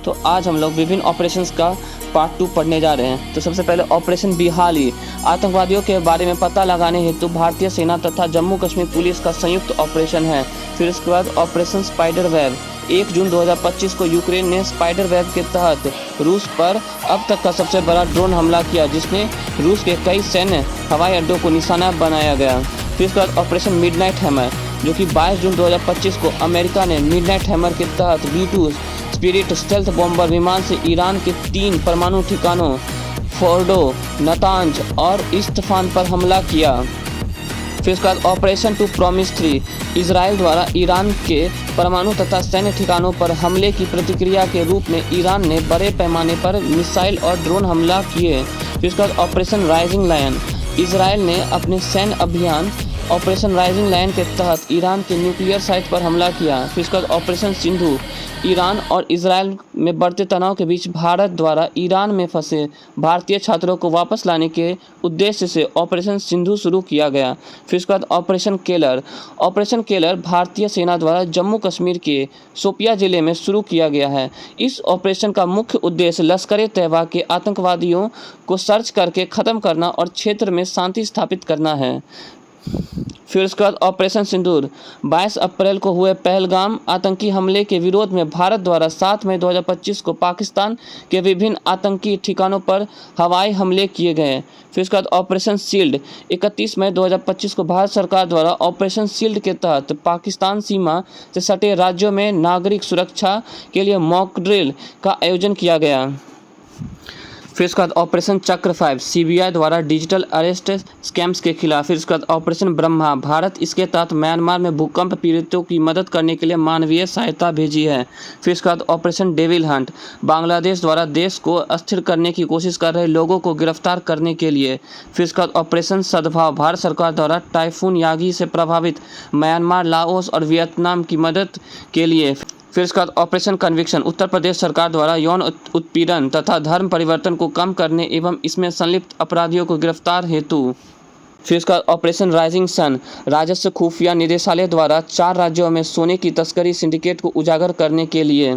तो आज हम लोग विभिन्न ऑपरेशंस का पार्ट 2 पढ़ने जा रहे हैं। तो सबसे पहले ऑपरेशन बिहाली, आतंकवादियों के बारे में पता लगाने हेतु भारतीय सेना तथा जम्मू कश्मीर पुलिस का संयुक्त ऑपरेशन है। फिर उसके बाद ऑपरेशन स्पाइडर वेब, 1 जून 2025 को यूक्रेन ने स्पाइडर वेब के तहत रूस पर अब तक का सबसे बड़ा ड्रोन हमला किया, जिसमें रूस के कई सैन्य हवाई अड्डों को निशाना बनाया गया। फिर उसके बाद ऑपरेशन मिडनाइट हैमर, जो कि 22 जून 2025 को अमेरिका ने मिडनाइट हैमर के तहत B-2 स्पिरिट स्टेल्थ बॉम्बर विमान से ईरान के 3 परमाणु ठिकानों फोर्डो, नतांज और इस्फहान पर हमला किया। फिर उसके बाद ऑपरेशन टू प्रॉमिस 3, इजराइल द्वारा ईरान के परमाणु तथा सैन्य ठिकानों पर हमले की प्रतिक्रिया के रूप में ईरान ने बड़े पैमाने पर मिसाइल और ड्रोन हमला किए। फिर उसके बाद ऑपरेशन राइजिंग लायन, इजराइल ने अपने सैन्य अभियान ऑपरेशन राइजिंग लायन के तहत ईरान के न्यूक्लियर साइट पर हमला किया। फिर उसके बाद ऑपरेशन सिंधु, ईरान और इजराइल में बढ़ते तनाव के बीच भारत द्वारा ईरान में फंसे भारतीय छात्रों को वापस लाने के उद्देश्य से ऑपरेशन सिंधु शुरू किया गया। फिर उसके बाद ऑपरेशन केलर भारतीय सेना द्वारा जम्मू कश्मीर के शोपिया जिले में शुरू किया गया है। इस ऑपरेशन का मुख्य उद्देश्य लश्कर-ए-तैयबा के आतंकवादियों को सर्च करके ख़त्म करना और क्षेत्र में शांति स्थापित करना है। फिर उसके बाद ऑपरेशन सिंदूर, 22 अप्रैल को हुए पहलगाम आतंकी हमले के विरोध में भारत द्वारा 7 मई 2025 को पाकिस्तान के विभिन्न आतंकी ठिकानों पर हवाई हमले किए गए। फिर उसके बाद ऑपरेशन शील्ड, 31 मई 2025 को भारत सरकार द्वारा ऑपरेशन शील्ड के तहत पाकिस्तान सीमा से सटे राज्यों में नागरिक सुरक्षा के लिए मॉक ड्रिल का आयोजन किया गया। फिर उसके बाद ऑपरेशन चक्र 5, CBI द्वारा डिजिटल अरेस्ट स्कैम्स के खिलाफ। फिर उसके बाद ऑपरेशन ब्रह्मा, भारत इसके तहत म्यांमार में भूकंप पीड़ितों की मदद करने के लिए मानवीय सहायता भेजी है। फिर उसके बाद ऑपरेशन डेविल हंट, बांग्लादेश द्वारा देश को अस्थिर करने की कोशिश कर रहे लोगों को गिरफ्तार करने के लिए। फिर उसके बाद ऑपरेशन सद्भाव, भारत सरकार द्वारा टाइफून यागी से प्रभावित म्यांमार, लाओस और वियतनाम की मदद के लिए। फिर उसके बाद ऑपरेशन कन्विक्शन, उत्तर प्रदेश सरकार द्वारा यौन उत्पीड़न तथा धर्म परिवर्तन को कम करने एवं इसमें संलिप्त अपराधियों को गिरफ्तार हेतु। फिर उसका ऑपरेशन राइजिंग सन, राजस्व खुफिया निदेशालय द्वारा 4 राज्यों में सोने की तस्करी सिंडिकेट को उजागर करने के लिए।